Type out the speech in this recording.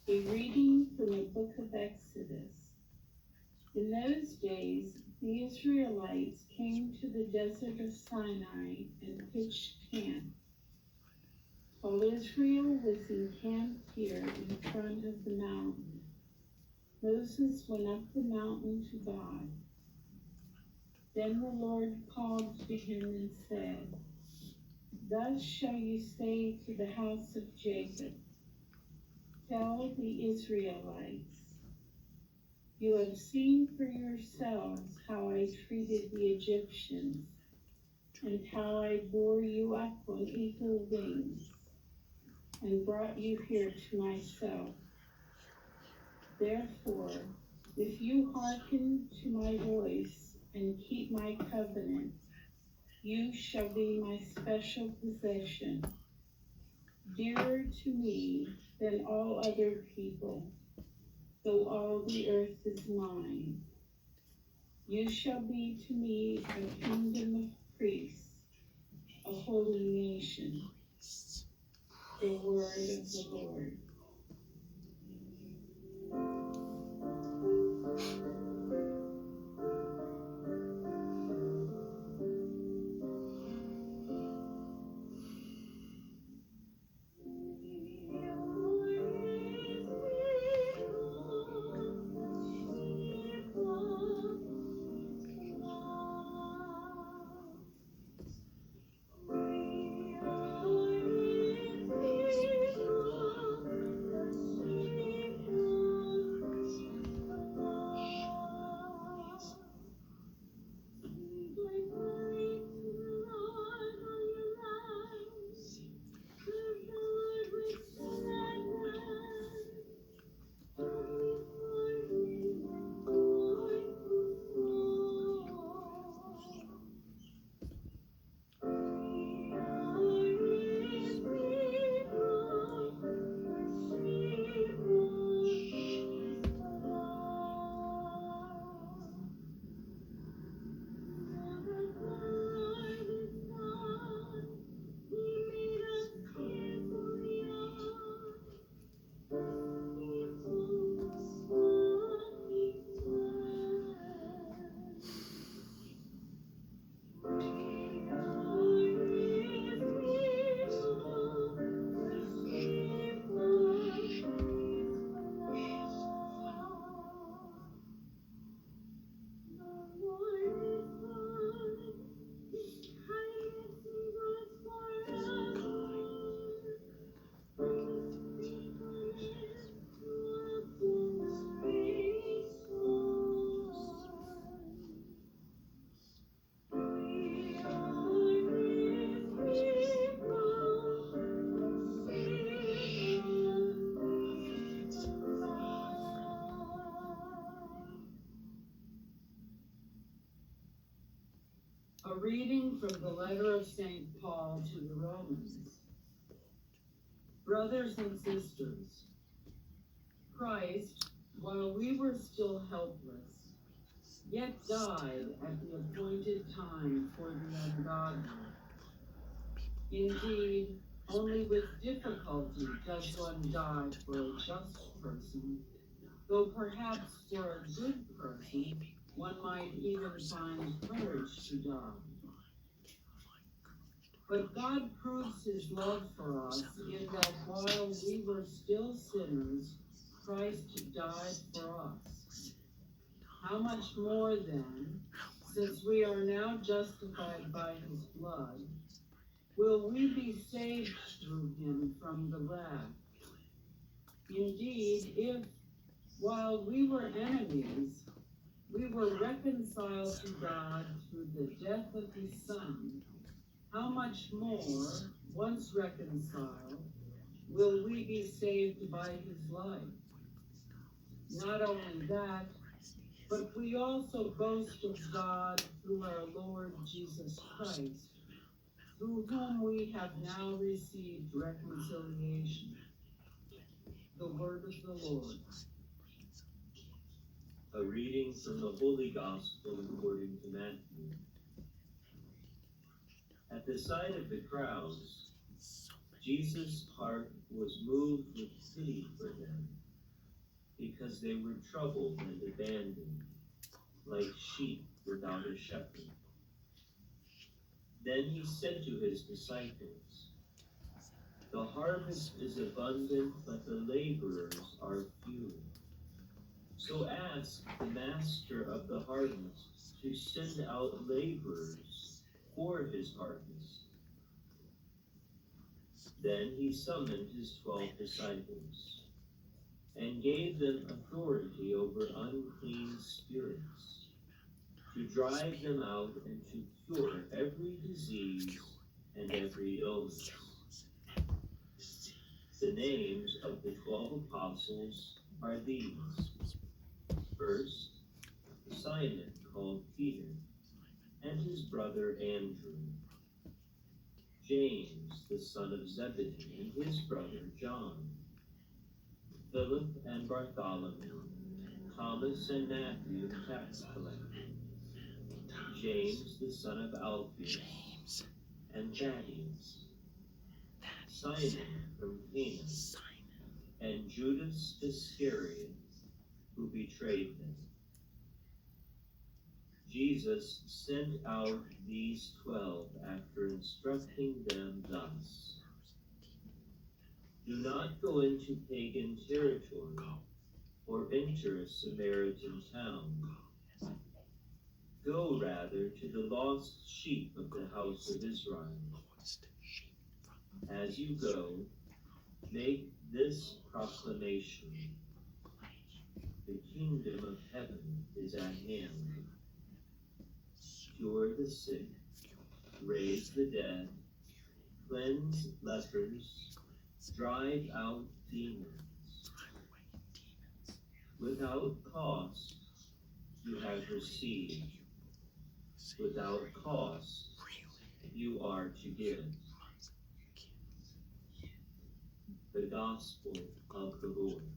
A reading from the book of Exodus. In those days, the Israelites came to the desert of Sinai and pitched camp. While Israel was encamped here in front of the mountain, Moses went up the mountain to God. Then the Lord called to him and said, "Thus shall you say to the house of Jacob, tell the Israelites, you have seen for yourselves how I treated the Egyptians, and how I bore you up on eagle wings, and brought you here to myself. Therefore, if you hearken to my voice and keep my covenant, you shall be my special possession, dearer to me than all other people, though all the earth is mine. You shall be to me a kingdom of priests, a holy nation." The word of the Lord. A reading from the letter of St. Paul to the Romans. Brothers and sisters, Christ, while we were still helpless, yet died at the appointed time for the ungodly. Indeed, only with difficulty does one die for a just person, though perhaps for a good person one might even find courage to die. But God proves his love for us in that while we were still sinners, Christ died for us. How much more then, since we are now justified by his blood, will we be saved through him from the wrath? Indeed, if, while we were enemies, we were reconciled to God through the death of his Son, how much more, once reconciled, will we be saved by his life? Not only that, but we also boast of God through our Lord Jesus Christ, through whom we have now received reconciliation. The word of the Lord. A reading from the Holy Gospel according to Matthew. At the sight of the crowds, Jesus' heart was moved with pity for them, because they were troubled and abandoned, like sheep without a shepherd. Then he said to his disciples, "The harvest is abundant, but the laborers are few. So ask the master of the harvest to send out laborers for his harvest." Then he summoned his 12 disciples and gave them authority over unclean spirits, to drive them out and to cure every disease and every illness. The names of the 12 apostles are these. First, Simon called Peter, and his brother Andrew. James, the son of Zebedee, and his brother John. Philip and Bartholomew, Thomas and Matthew, the tax collector. James, the son of Alphaeus, and Thaddeus. Simon from Cana, and Judas Iscariot, who betrayed him. Jesus sent out these 12 after instructing them thus: "Do not go into pagan territory or enter a Samaritan town. Go rather to the lost sheep of the house of Israel. As you go, make this proclamation: the kingdom of heaven is at hand. Cure the sick, raise the dead, cleanse lepers, drive out demons. Without cost you have received, without cost you are to give." The Gospel of the Lord.